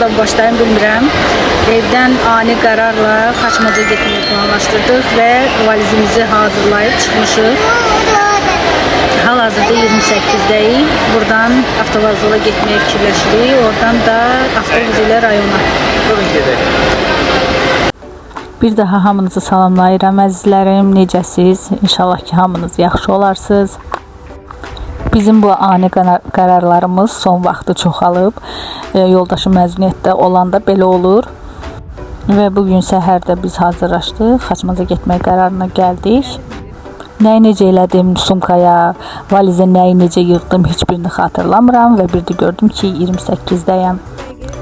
buradan başlayayım bilmirəm. Evdən ani qərarla Xaçmaca getməyi planlaşdırdıq və valizimizi hazırlayıb çıxmışıq. Hal-hazırda 28'deyik. Buradan avtovağzala getməyə fikirləşirik. Oradan da avtobus ilə rayona. Bir daha hamınızı salamlayıram əzizlərim. Necəsiz? İnşallah ki hamınız yaxşı olarsınız. Bizim bu ani qərarlarımız son vaxtı çoxalıb. Yoldaşım məzuniyyətdə olanda belə olur. Və bugün səhərdə biz hazırlaşdıq. Xaçmaca getmək qərarına gəldik. Nəyi necə elədim sumkaya, valizə nəyi necə yığdım heç birini xatırlamıram və bir də gördüm ki 28'dəyəm.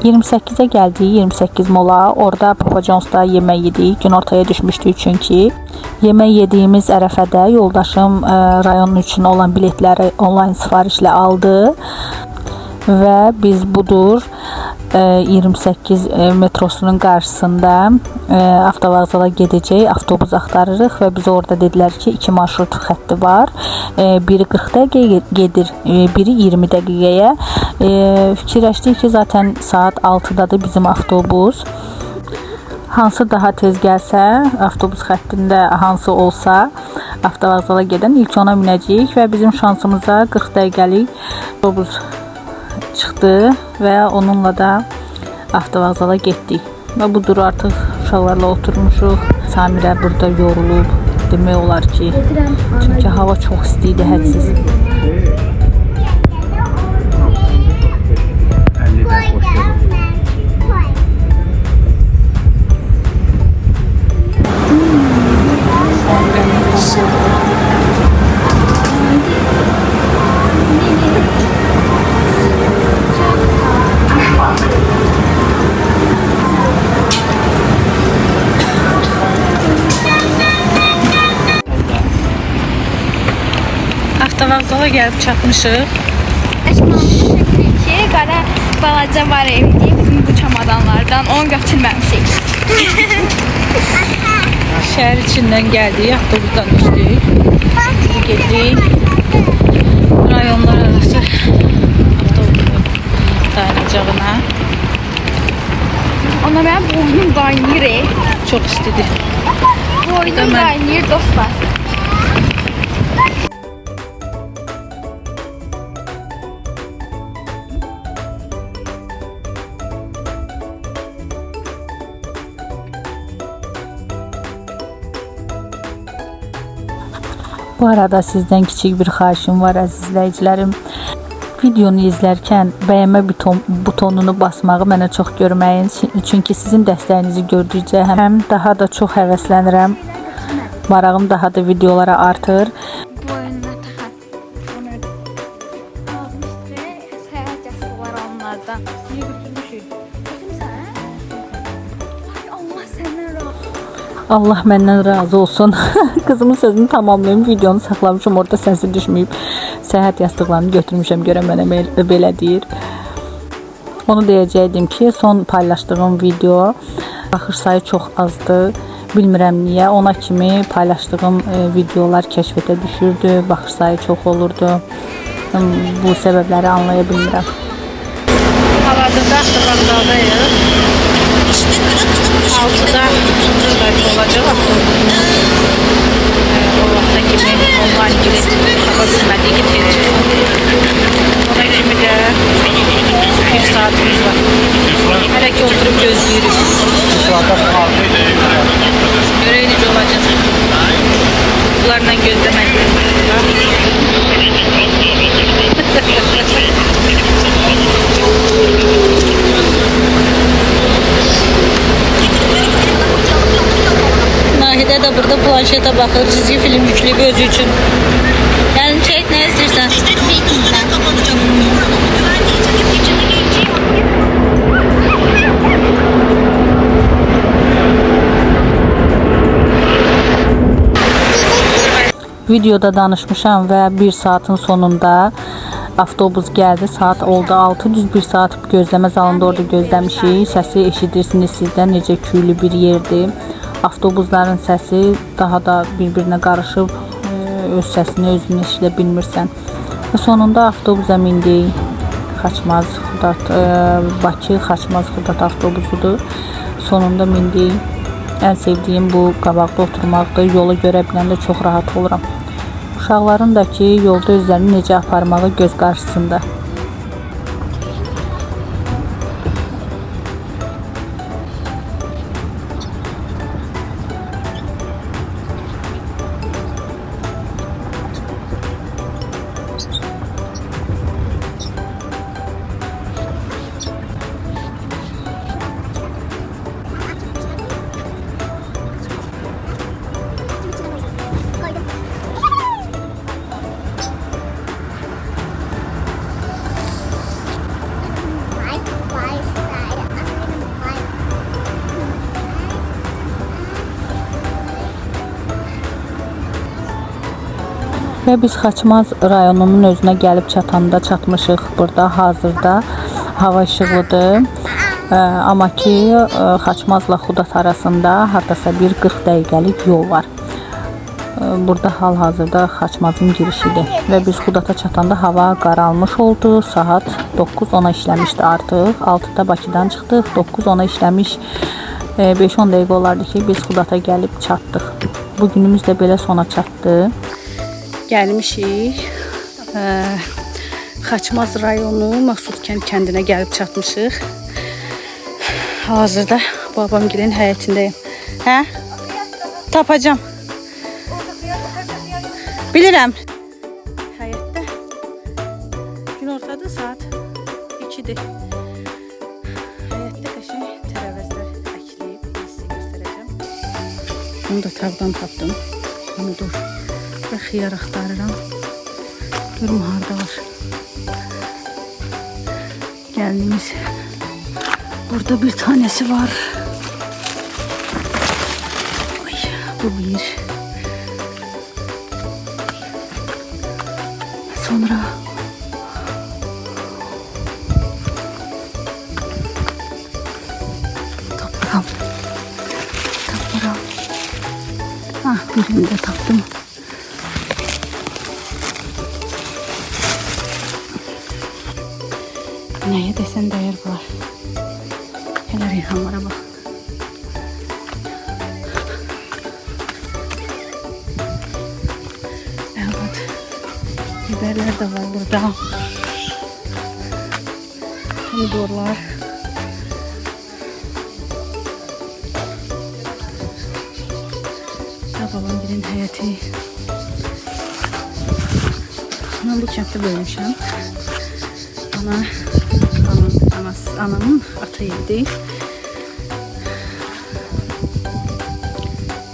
28'e gəldik, 28 mola. Orada Papa John'sda yemək yedik. Gün ortaya düşmüşdük çünki. Yemək yediyimiz ərəfədə yoldaşım rayonun üçün olan biletləri onlayn sifarişlə aldı. Və biz budur 28 metrosunun qarşısında avtovağzala gedəcək avtobus axtarırıq və biz orada dedilər ki 2 marşrut xətti var. Biri 40 dəqiqəyə gedir, biri 20 dəqiqəyə. Fikirləşdik ki zaten saat 6'dadır bizim avtobus. Hansı daha tez gəlsə, avtobus xəttində hansı olsa, avtovağzala gedən ilk ona minəcəyik və bizim şansımıza 40 dəqiqəlik avtobus çıxdı və onunla da avtovağzala getdik. Və budur artıq uşaqlarla oturmuşuq. Samirə burada yorulub demək olar ki. Çünki hava çox isti idi, hədsiz. Avtovağzala gəlib çatmışıq. Şükür ki, qara balaca var evdə bizim bu çamadanlardan. Onu götürməmişik. Şəhər içindən gəldik, avtobusdan düşdük. Getdik. Rayonlar arası avtobusun dayanacağına. Ona mənim boynum qaynayır. Çox istidir. Boynum qaynayır dostlar. Bu arada sizdən kiçik bir xahişim var əziz izləyicilərim. Videonu izlərkən bəyənmə butonunu basmağı mənə çox görməyin. Çünki sizin dəstəyinizi gördükcə həm daha da çox həvəslənirəm. Marağım daha da videolara artır. Boynuna taxar. Almışdı. Səyahət yastıqları onlardan. Niyə götürmüşük? Allah səndən razı. Allah məndən razı olsun. Kızımın sözünü tamamlayım. Videonu saxlamışım. Orada səsi düşməyib. Səyahət yastıqlarını götürmüşəm. Görə mənə belə deyir. Onu deyəcəkdim ki, son paylaşdığım video baxış sayı çox azdı. Bilmirəm niyə. Ona kimi paylaşdığım videolar kəşfətə düşürdü. Baxış sayı çox olurdu. Bu səbəbləri anlaya bilmirəm. Hal-hazırda avtovağzaldayıq. 6'da olacaq avtobusun. O vaxta kimi onlayn bilet tapa bilmədik ki tez çıxsın. Ona kimi də 1 saatimiz var. Hələ ki oturub gözləyirik. Görək necə olacaq. Bunlarla gözləməliyik. Nahidə də burada planşetə baxır, çizgi film yükləyib özü üçün. Gəlin çək, nə istəyirsən? Videoda danışmışam və 1 saatın sonunda avtobus gəldi. Saat oldu 6, düz 1 saat gözləmə zalında orada gözləmişik. Səsi eşidirsiniz sizdən necə küylü bir yerdir. Avtobusların səsi daha da bir-birinə qarışıb, öz səsini özünü eşidə bilmirsən. Və sonunda avtobusa mindik. Xaçmaz Xudat Bakı Xaçmaz Xudat avtobusudur. Sonunda mindik. Ən sevdiyim bu qabaqda oturmaqdır. Yolu görə biləndə çox rahat oluram. Uşaqların da ki, yolda özlərini necə aparmağı göz qarşısında. Və biz Xaçmaz rayonunun özünə gəlib çatanda çatmışıq. Burada hazırda hava işıqlıdır. Amma ki Xaçmazla Xudat arasında hardasa bir 40 dəqiqəlik yol var. Burada hal-hazırda Xaçmazın girişidir. Və biz Xudata çatanda hava qaralmış oldu. Saat 9:10-a işləmişdi artıq. 6-da Bakıdan çıxdıq. 9:10-a işləmiş. 5-10 dəqiqə olardı ki biz Xudata gəlib çatdıq. Bu günümüz də belə sona çatdı. Gəlmişik. Xaçmaz rayonu Maqsudkənd kəndinə gəlib çatmışıq. Hazırda babamgilin həyətindəyim. Hə? Tapacağam. Bilirəm. Həyətdə gün ortadır, saat 2-dir. Həyətdə qəşəng tərəvəzlər əkilib, sizə göstərəcəm. Bunu da tavdan tapdım. Bunu dur. Və xiyar axtarıram. Görüm harda var. Gəldiyimiz burada bir tanesi var. Ay, bu bir. Sonra tapıram. Birini de tapdım. Neye desen değer var. Hele reyhanlara bak. Evet. Biberler de var burada. Pomidorlar. Babam birin həyəti. Ben bu kənddə böyümüşəm. Anamın ata yedi.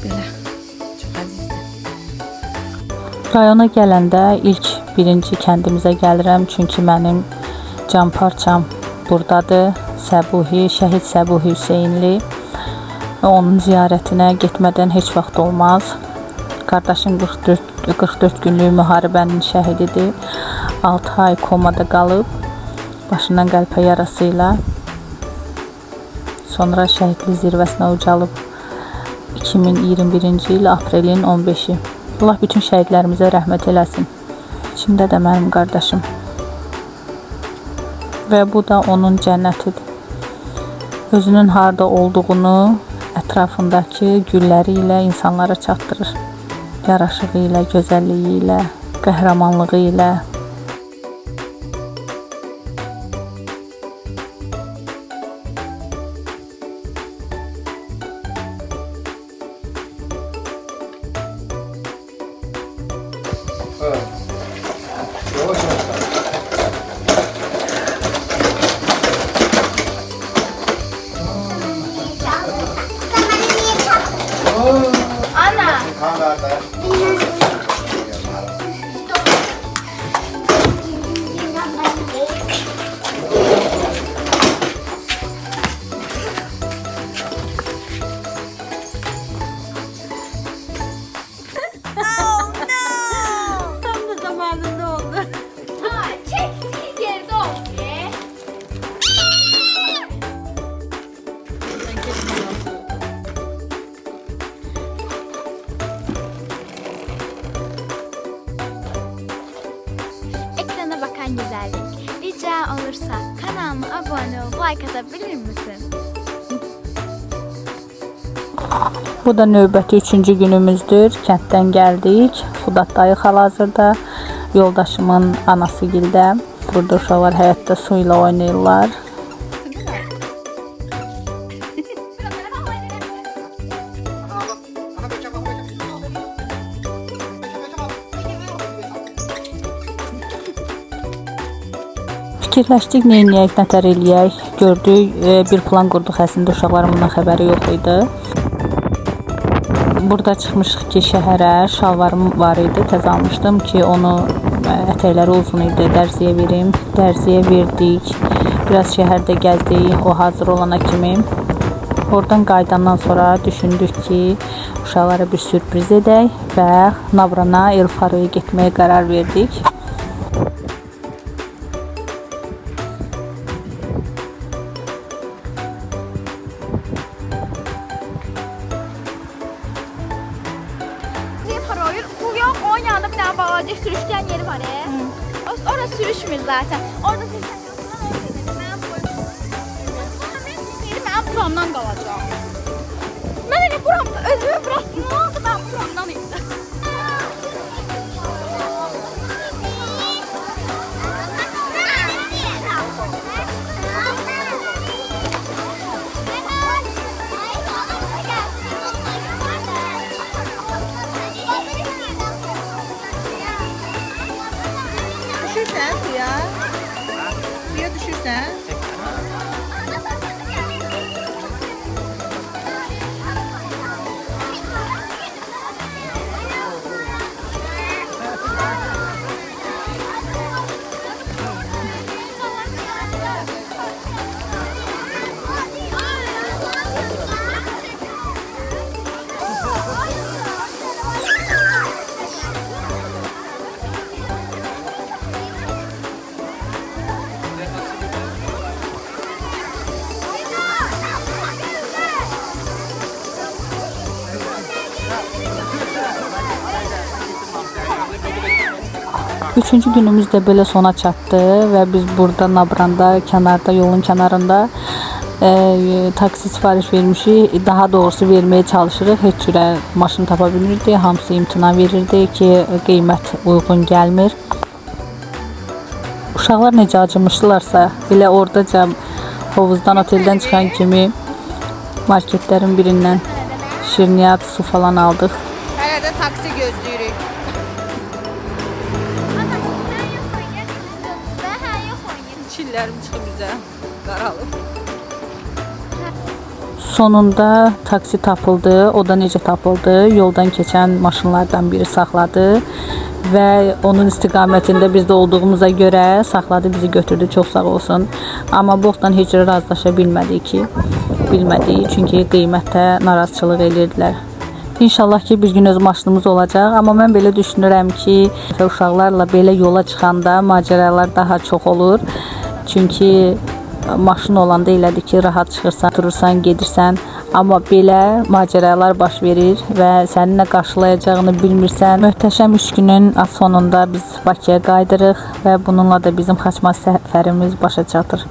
Belə çox əzizdir. Rayona gələndə ilk birinci kəndimizə gəlirəm, çünki mənim can parçam buradadır. Səbuhi, şəhid Səbuhi Hüseynli. Onun ziyarətinə getmədən heç vaxt olmaz. Qardaşım 44 günlük müharibənin şəhididir. 6 ay komada qalıb. Başından qəlpə yarasıyla. Sonra şəhidlik zirvəsinə ucalıb 2021-ci il aprelin 15-i. Allah bütün şəhidlərimizə rəhmət eləsin. İçində də mənim qardaşım. Və bu da onun cənnətidir. Özünün harda olduğunu ətrafındakı gülləri ilə insanlara çatdırır. Yaraşığı ilə, gözəlliyi ilə, qəhrəmanlığı ilə. kanalıma abone ol, like atabilir misin? Bu da növbəti 3-cü günümüzdür. Kənddən gəldik. Xudat dayı hal-hazırda yoldaşımın anası gildə. Burada uşaqlar həyətdə su ilə oynayırlar. Fikirləşdik, nə edək, nətər eləyək. Gördük, bir plan qurduq, əslində uşaqların bundan xəbəri yox idi. Burada çıxmışıq ki, şəhərə, şalvarım var idi, təzə almışdım ki, onu ətəkləri uzun idi, dərziyə verim. Dərziyə verdik, biraz şəhərdə gəzdik, o hazır olana kimi. Oradan qayıdandan sonra düşündük ki, uşaqlara bir sürpriz edək və Navrana Elfaroya getməyə qərar verdik. Bu yok, onun yanında bir tane bağlacık sürüşken yeri var ya. Orası sürüşmür zaten. Orada ben buramdan kalacağım. Ben öyle buramda, özümü bıraktım. Ne oldu, ben buramdan indim. Düşürsən suya? Suya düşürsən? Üçüncü günümüz də belə sona çatdı və biz burada Navranda, kənarda, yolun kənarında taksi sifariş vermişik. Daha doğrusu verməyə çalışırıq. Heç cürə maşın tapa bilmirdik. Hamısı imtina verirdi ki, qiymət uyğun gəlmir. Uşaqlar necə acımışdılarsa, elə oradaca hovuzdan, oteldən çıxan kimi marketlərin birindən şirniyyat, su falan aldıq. Hələ də taksi gözləyirik. Çillərim çıxıb bizə qaralıb. Sonunda taksi tapıldı. O da necə tapıldı? Yoldan keçən maşınlardan biri saxladı və onun istiqamətində biz də olduğumuza görə saxladı, bizi götürdü. Çox sağ olsun. Amma boxdan heç cürə razılaşa bilmədik çünki qiymətə narazıçılıq edirdilər. İnşallah ki, bir gün öz maşınımız olacaq. Amma mən belə düşünürəm ki, uşaqlarla belə yola çıxanda macəralar daha çox olur. Çünki maşın olanda elədir ki, rahat çıxırsan, durursan, gedirsən. Amma belə macəralar baş verir və səni nə qarşılayacağını bilmirsən. Möhtəşəm 3 günün sonunda biz Bakıya qayıdırıq və bununla da bizim Xaçmaz səfərimiz başa çatır.